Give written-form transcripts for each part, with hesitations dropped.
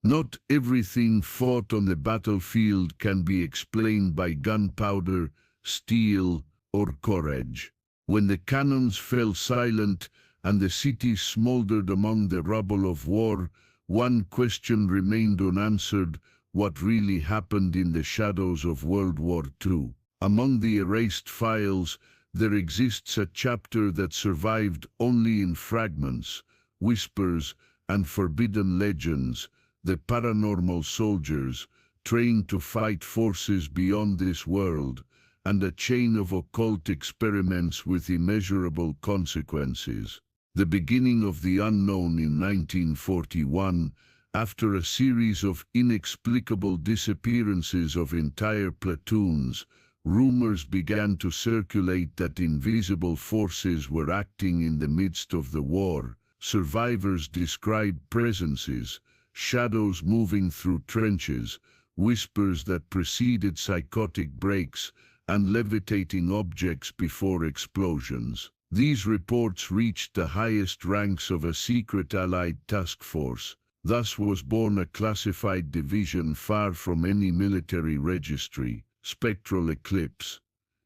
Not everything fought on the battlefield can be explained by gunpowder, steel, or courage. When the cannons fell silent and the city smoldered among the rubble of war, one question remained unanswered: what really happened in the shadows of World War II? Among the erased files, there exists a chapter that survived only in fragments, whispers, and forbidden legends: the paranormal soldiers, trained to fight forces beyond this world, and a chain of occult experiments with immeasurable consequences. The beginning of the unknown in 1941, after a series of inexplicable disappearances of entire platoons, rumors began to circulate that invisible forces were acting in the midst of the war. Survivors described presences, shadows moving through trenches, whispers that preceded psychotic breaks, and levitating objects before explosions. These reports reached the highest ranks of a secret Allied task force. Thus was born a classified division far from any military registry, Spectral Eclipse.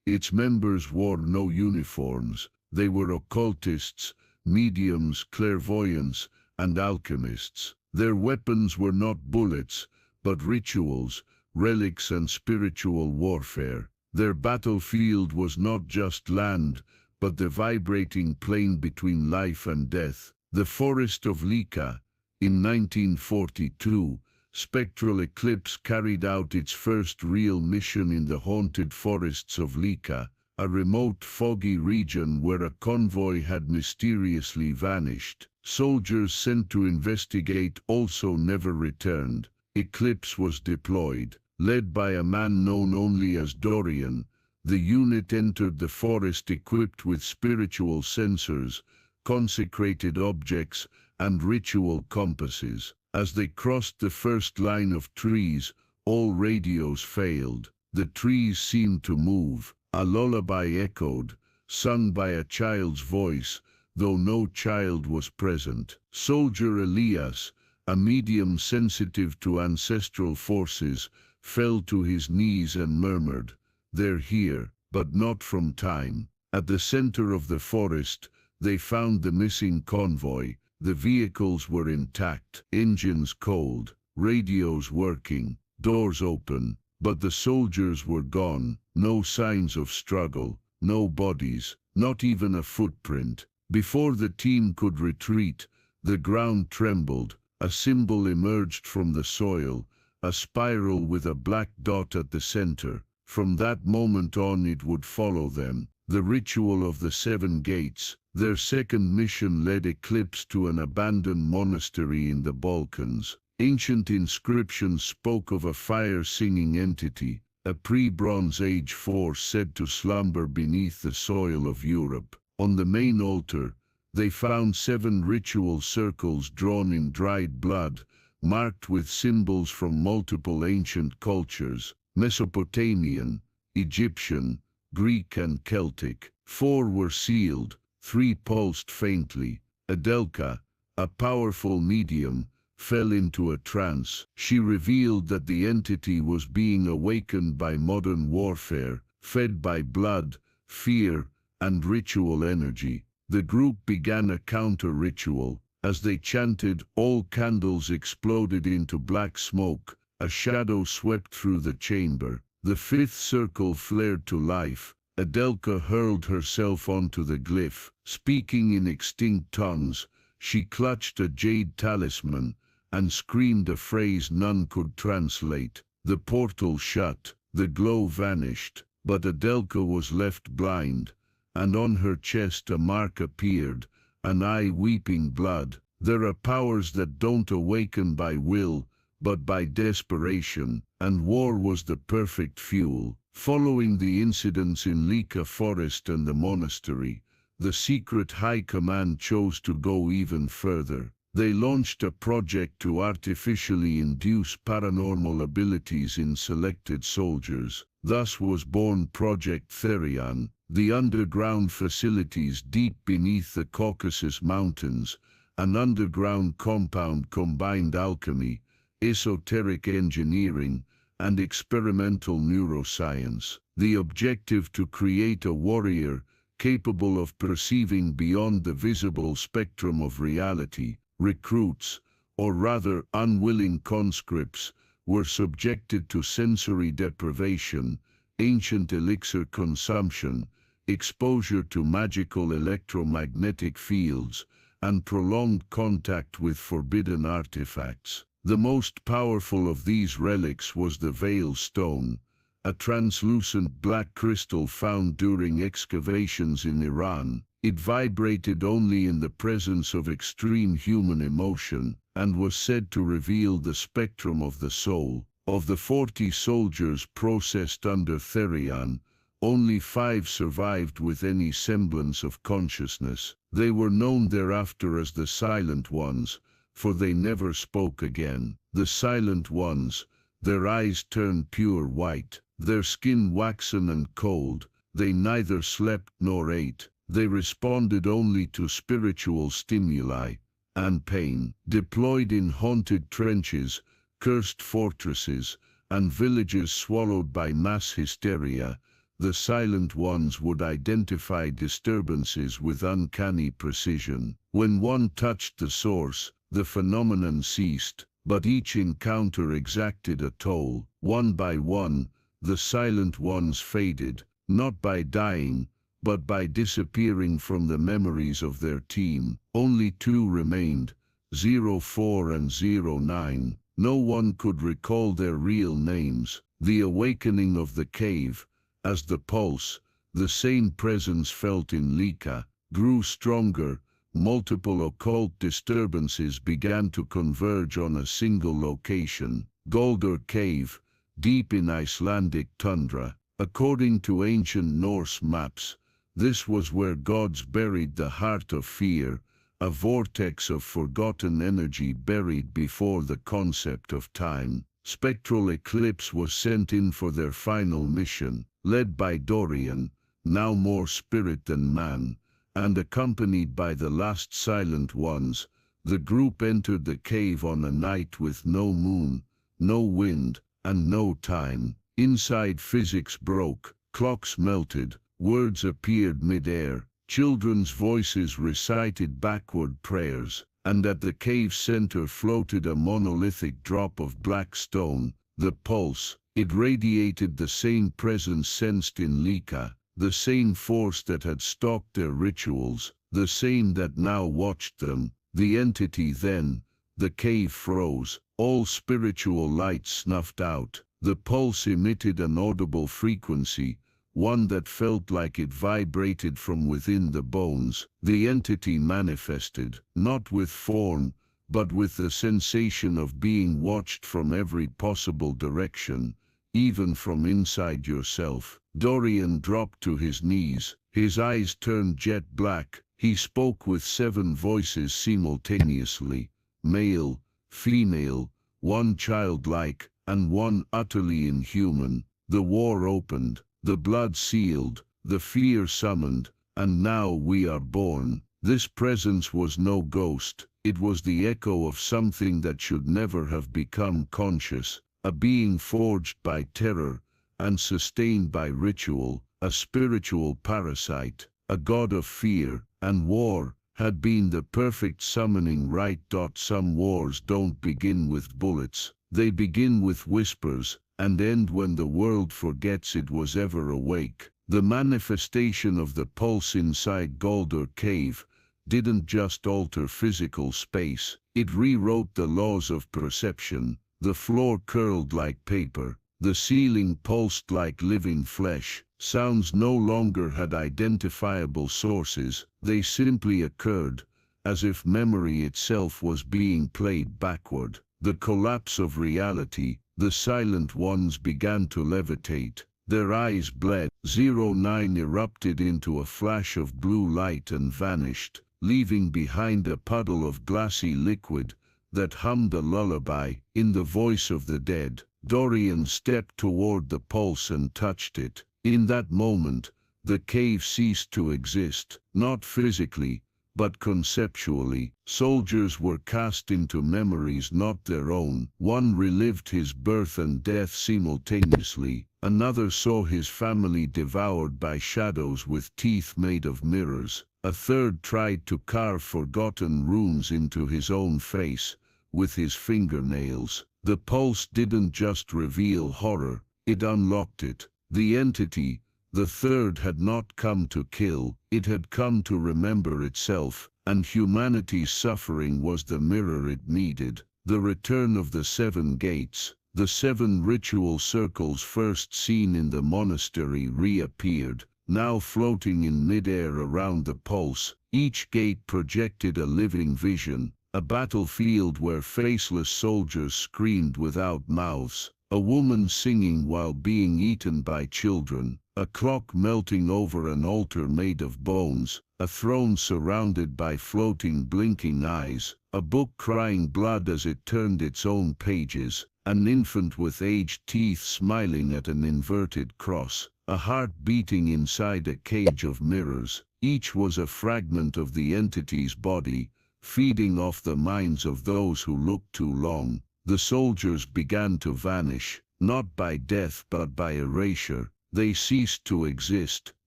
Its members wore no uniforms. They were occultists, mediums, clairvoyants, and alchemists. Their weapons were not bullets, but rituals, relics, and spiritual warfare. Their battlefield was not just land, but the vibrating plain between life and death. The forest of Lika. In 1942, Spectral Eclipse carried out its first real mission in the haunted forests of Lika, a remote foggy region where a convoy had mysteriously vanished. Soldiers sent to investigate also never returned. Eclipse was deployed. Led by a man known only as Dorian, the unit entered the forest equipped with spiritual sensors, consecrated objects, and ritual compasses. As they crossed the first line of trees, all radios failed. The trees seemed to move. A lullaby echoed, sung by a child's voice, though no child was present. Soldier Elias, a medium sensitive to ancestral forces, fell to his knees and murmured, "They're here, but not from time." At the center of the forest, they found the missing convoy. The vehicles were intact, engines cold, radios working, doors open, but the soldiers were gone. No signs of struggle, no bodies, not even a footprint. Before the team could retreat, the ground trembled. A symbol emerged from the soil, a spiral with a black dot at the center. From that moment on it would follow them. The ritual of the 7 gates. Their second mission led Eclipse to an abandoned monastery in the Balkans. Ancient inscriptions spoke of a fire-singing entity, a pre-Bronze Age force said to slumber beneath the soil of Europe. On the main altar, they found 7 ritual circles drawn in dried blood, marked with symbols from multiple ancient cultures: Mesopotamian, Egyptian, Greek, and Celtic. 4 were sealed, 3 pulsed faintly. Adelka, a powerful medium, fell into a trance. She revealed that the entity was being awakened by modern warfare, fed by blood, fear, and ritual energy. The group began a counter-ritual. As they chanted, all candles exploded into black smoke. A shadow swept through the chamber. The 5th circle flared to life. Adelka hurled herself onto the glyph. Speaking in extinct tongues, she clutched a jade talisman and screamed a phrase none could translate. The portal shut. The glow vanished, but Adelka was left blind, and on her chest a mark appeared, an eye weeping blood. There are powers that don't awaken by will, but by desperation, and war was the perfect fuel. Following the incidents in Lika Forest and the monastery, the secret high command chose to go even further. They launched a project to artificially induce paranormal abilities in selected soldiers. Thus was born Project Therion. The underground facilities deep beneath the Caucasus Mountains, an underground compound combined alchemy, esoteric engineering, and experimental neuroscience. The objective to create a warrior capable of perceiving beyond the visible spectrum of reality. Recruits, or rather unwilling conscripts, were subjected to sensory deprivation, ancient elixir consumption, exposure to magical electromagnetic fields, and prolonged contact with forbidden artifacts. The most powerful of these relics was the Veil Stone, a translucent black crystal found during excavations in Iran. It vibrated only in the presence of extreme human emotion, and was said to reveal the spectrum of the soul. Of the 40 soldiers processed under Therion, only 5 survived with any semblance of consciousness. They were known thereafter as the Silent Ones, for they never spoke again. The Silent Ones, their eyes turned pure white, their skin waxen and cold. They neither slept nor ate. They responded only to spiritual stimuli and pain. Deployed in haunted trenches, cursed fortresses, and villages swallowed by mass hysteria, the Silent Ones would identify disturbances with uncanny precision. When one touched the source, the phenomenon ceased, but each encounter exacted a toll. One by one, the Silent Ones faded, not by dying, but by disappearing from the memories of their team. Only 2 remained, 04 and 09. No one could recall their real names. The awakening of the cave, as the pulse, the same presence felt in Lika, grew stronger. Multiple occult disturbances began to converge on a single location, Galdr Cave, deep in Icelandic tundra. According to ancient Norse maps, this was where gods buried the heart of fear, a vortex of forgotten energy buried before the concept of time. Spectral Eclipse was sent in for their final mission, led by Dorian, now more spirit than man, and accompanied by the last Silent Ones. The group entered the cave on a night with no moon, no wind, and no time. Inside, physics broke, clocks melted, words appeared mid-air, children's voices recited backward prayers, and at the cave's center floated a monolithic drop of black stone, the pulse. It radiated the same presence sensed in Lika, the same force that had stalked their rituals, the same that now watched them. The entity then, the cave froze, all spiritual light snuffed out. The pulse emitted an audible frequency, one that felt like it vibrated from within the bones. The entity manifested, not with form, but with the sensation of being watched from every possible direction, even from inside yourself. Dorian dropped to his knees, his eyes turned jet black. He spoke with 7 voices simultaneously, male, female, one childlike, and one utterly inhuman. The war opened, the blood sealed, the fear summoned, and now we are born. This presence was no ghost, it was the echo of something that should never have become conscious, a being forged by terror and sustained by ritual, a spiritual parasite. A god of fear and war had been the perfect summoning rite. Some wars don't begin with bullets, they begin with whispers, and end when the world forgets it was ever awake. The manifestation of the pulse inside Galdr Cave didn't just alter physical space, it rewrote the laws of perception. The floor curled like paper, the ceiling pulsed like living flesh. Sounds no longer had identifiable sources, they simply occurred, as if memory itself was being played backward. The collapse of reality, the Silent Ones began to levitate. Their eyes bled. 09 erupted into a flash of blue light and vanished, leaving behind a puddle of glassy liquid that hummed a lullaby. In the voice of the dead, Dorian stepped toward the pulse and touched it. In that moment, the cave ceased to exist, not physically, but conceptually. Soldiers were cast into memories not their own. One relived his birth and death simultaneously. Another saw his family devoured by shadows with teeth made of mirrors. A third tried to carve forgotten runes into his own face with his fingernails. The pulse didn't just reveal horror, it unlocked it. The entity, the third, had not come to kill, it had come to remember itself, and humanity's suffering was the mirror it needed. The return of the 7 gates. The 7 ritual circles first seen in the monastery reappeared, now floating in mid-air around the pulse. Each gate projected a living vision, a battlefield where faceless soldiers screamed without mouths, a woman singing while being eaten by children, a clock melting over an altar made of bones, a throne surrounded by floating blinking eyes, a book crying blood as it turned its own pages, an infant with aged teeth smiling at an inverted cross, a heart beating inside a cage of mirrors. Each was a fragment of the entity's body, feeding off the minds of those who looked too long. The soldiers began to vanish, not by death but by erasure. They ceased to exist.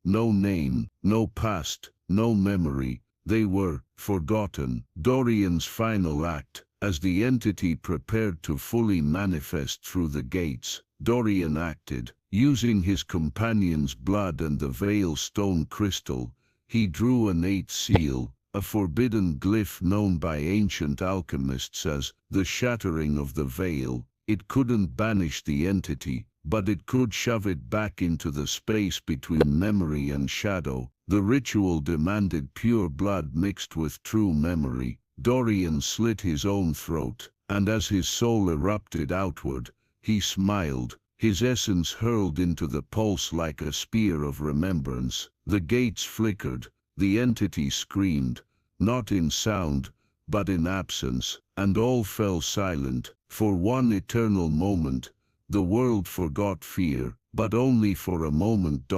No name, no past, no memory. They were forgotten. Dorian's final act. As the entity prepared to fully manifest through the gates, Dorian acted. Using his companion's blood and the veil stone crystal, he drew an 8th seal, a forbidden glyph known by ancient alchemists as the shattering of the veil. It couldn't banish the entity, but it could shove it back into the space between memory and shadow. The ritual demanded pure blood mixed with true memory. Dorian slit his own throat, and as his soul erupted outward, he smiled, his essence hurled into the pulse like a spear of remembrance. The gates flickered, the entity screamed, not in sound, but in absence, and all fell silent. For one eternal moment, the world forgot fear, but only for a moment.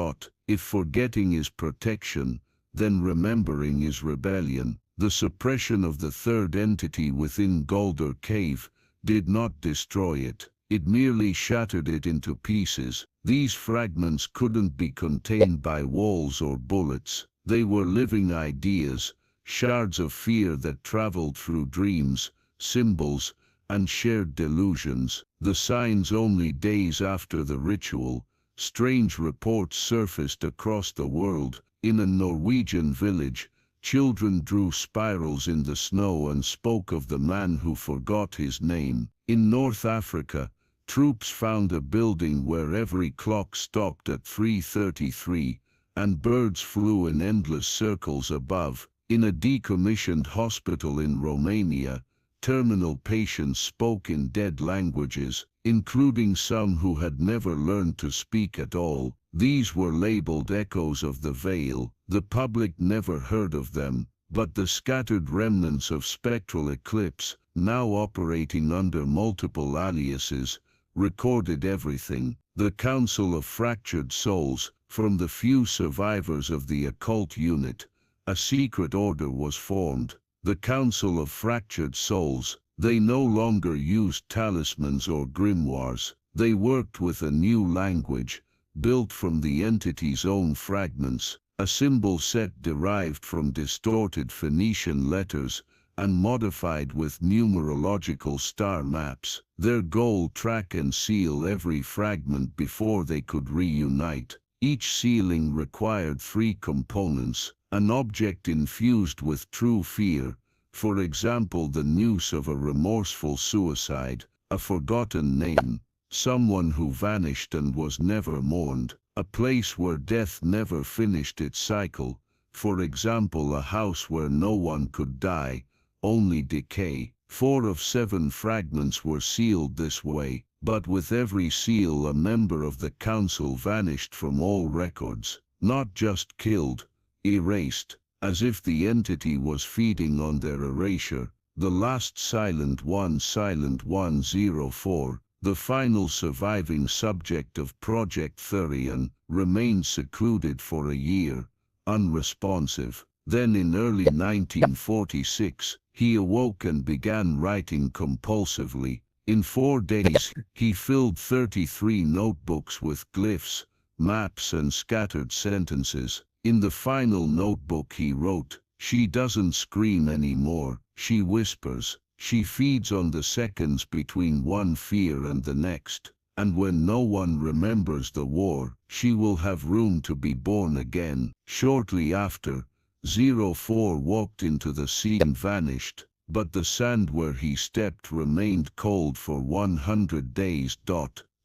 If forgetting is protection, then remembering is rebellion. The suppression of the third entity within Golder Cave did not destroy it. It merely shattered it into pieces. These fragments couldn't be contained by walls or bullets. They were living ideas, shards of fear that traveled through dreams, symbols, and shared delusions. The signs. Only days after the ritual, strange reports surfaced across the world. In a Norwegian village, children drew spirals in the snow and spoke of the man who forgot his name. In North Africa, troops found a building where every clock stopped at 3:33, and birds flew in endless circles above. In a decommissioned hospital in Romania, terminal patients spoke in dead languages, including some who had never learned to speak at all. These were labeled echoes of the veil. The public never heard of them, but the scattered remnants of spectral eclipse, now operating under multiple aliases, recorded everything. The Council of Fractured Souls. From the few survivors of the occult unit, a secret order was formed. The Council of Fractured Souls. They no longer used talismans or grimoires. They worked with a new language, built from the entity's own fragments, a symbol set derived from distorted Phoenician letters and modified with numerological star maps. Their goal: track and seal every fragment before they could reunite. Each sealing required 3 components: an object infused with true fear, for example the news of a remorseful suicide; a forgotten name, someone who vanished and was never mourned; a place where death never finished its cycle, for example a house where no one could die, only decay. 4 of 7 fragments were sealed this way, but with every seal a member of the council vanished from all records, not just killed, erased, as if the entity was feeding on their erasure. The last Silent 104, the final surviving subject of Project Thurian, remained secluded for a year, unresponsive. Then in early 1946, he awoke and began writing compulsively. In 4 days, he filled 33 notebooks with glyphs, maps and scattered sentences. In the final notebook he wrote, "She doesn't scream anymore, she whispers. She feeds on the seconds between one fear and the next. And when no one remembers the war, she will have room to be born again." Shortly after, 04 walked into the sea and vanished, but the sand where he stepped remained cold for 100 days.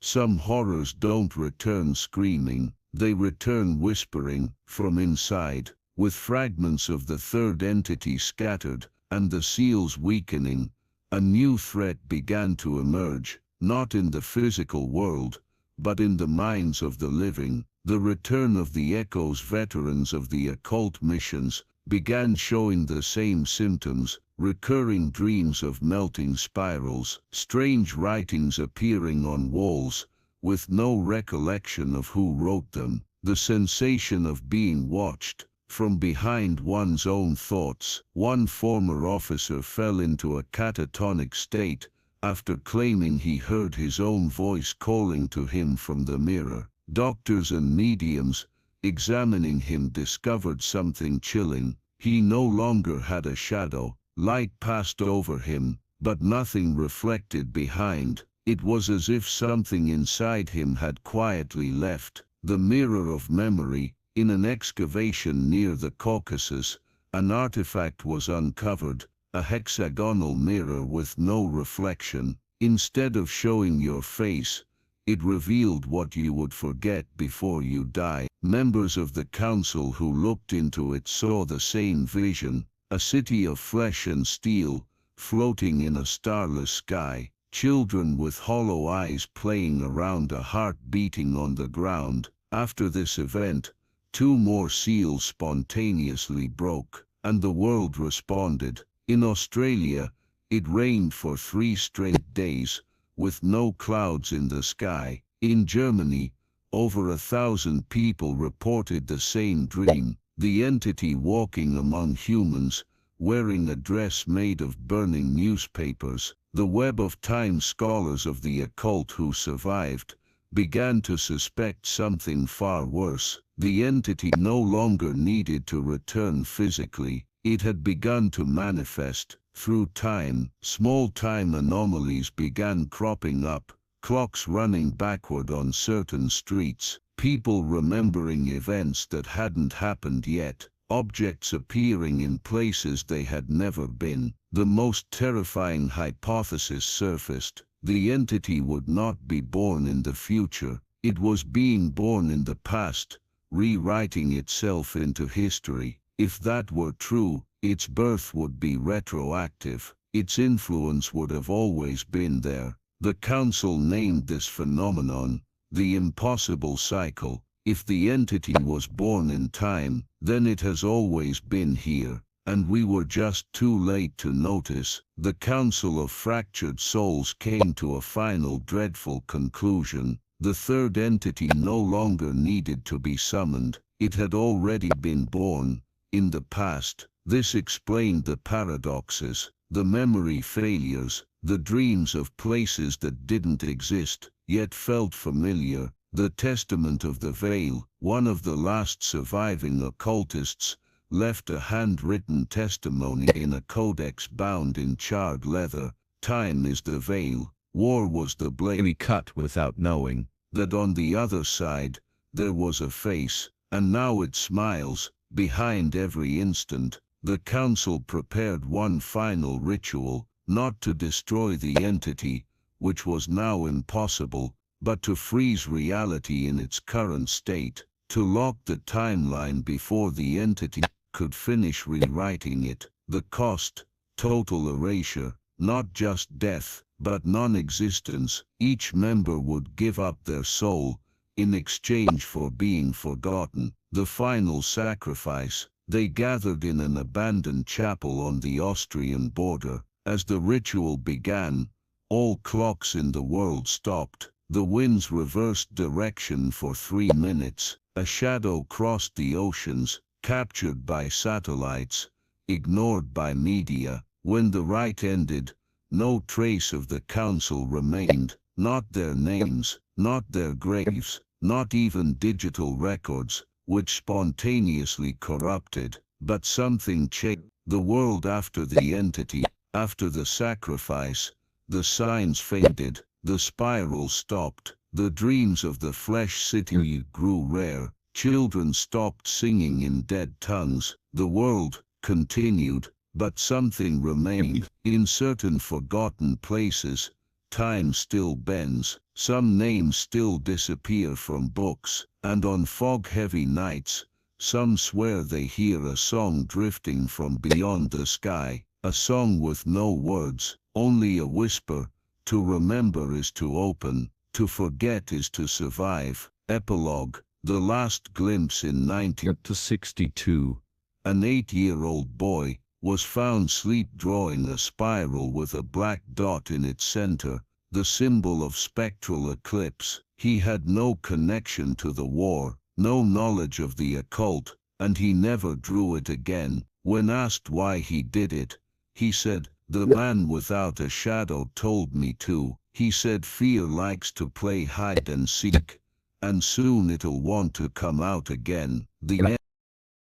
Some horrors don't return screaming, they return whispering from inside. With fragments of the third entity scattered, and the seals weakening, a new threat began to emerge, not in the physical world, but in the minds of the living. The return of the echoes. Veterans of the occult missions began showing the same symptoms: recurring dreams of melting spirals, strange writings appearing on walls, with no recollection of who wrote them, the sensation of being watched from behind one's own thoughts. One former officer fell into a catatonic state after claiming he heard his own voice calling to him from the mirror. Doctors and mediums, examining him, discovered something chilling. He no longer had a shadow. Light passed over him, but nothing reflected behind. It was as if something inside him had quietly left. The mirror of memory. In an excavation near the Caucasus, an artifact was uncovered, a hexagonal mirror with no reflection. Instead of showing your face, it revealed what you would forget before you die. Members of the council who looked into it saw the same vision: a city of flesh and steel, floating in a starless sky, children with hollow eyes playing around a heart beating on the ground. After this event, 2 more seals spontaneously broke, and the world responded. In Australia, it rained for 3 straight days, with no clouds in the sky. In Germany, over 1,000 people reported the same dream: the entity walking among humans, wearing a dress made of burning newspapers. The Web of Time scholars of the occult who survived began to suspect something far worse. The entity no longer needed to return physically. It had begun to manifest through time. Small time anomalies began cropping up: clocks running backward on certain streets, people remembering events that hadn't happened yet, objects appearing in places they had never been. The most terrifying hypothesis surfaced: the entity would not be born in the future, it was being born in the past, rewriting itself into history. If that were true, its birth would be retroactive. Its influence would have always been there. The council named this phenomenon the impossible cycle. If the entity was born in time, then it has always been here, and we were just too late to notice. The Council of Fractured Souls came to a final dreadful conclusion: the third entity no longer needed to be summoned. It had already been born in the past. This explained the paradoxes, the memory failures, the dreams of places that didn't exist, yet felt familiar. The Testament of the Veil. One of the last surviving occultists left a handwritten testimony in a codex bound in charred leather: time is the veil, war was the blade we cut without knowing that on the other side there was a face, and now it smiles behind every instant. The council prepared one final ritual, not to destroy the entity, which was now impossible, but to freeze reality in its current state, to lock the timeline before the entity could finish rewriting it. The cost: total erasure, not just death, but non-existence. Each member would give up their soul in exchange for being forgotten. The final sacrifice: they gathered in an abandoned chapel on the Austrian border. As the ritual began, all clocks in the world stopped. The winds reversed direction for 3 minutes. A shadow crossed the oceans, captured by satellites, ignored by media. When the rite ended, no trace of the council remained, not their names, not their graves, not even digital records, which spontaneously corrupted. But something changed. The world after the entity, after the sacrifice, the signs faded, the spiral stopped, the dreams of the flesh city grew rare, children stopped singing in dead tongues, the world continued, but something remained. In certain forgotten places, time still bends, some names still disappear from books, and on fog-heavy nights, some swear they hear a song drifting from beyond the sky, a song with no words, only a whisper. To remember is to open, to forget is to survive. Epilogue. The last glimpse in 1962. An 8-year-old boy was found sleep drawing a spiral with a black dot in its center, the symbol of spectral eclipse. He had no connection to the war, no knowledge of the occult, and he never drew it again. When asked why he did it, he said, "The man without a shadow told me to." He said fear likes to play hide and seek, and soon it'll want to come out again. The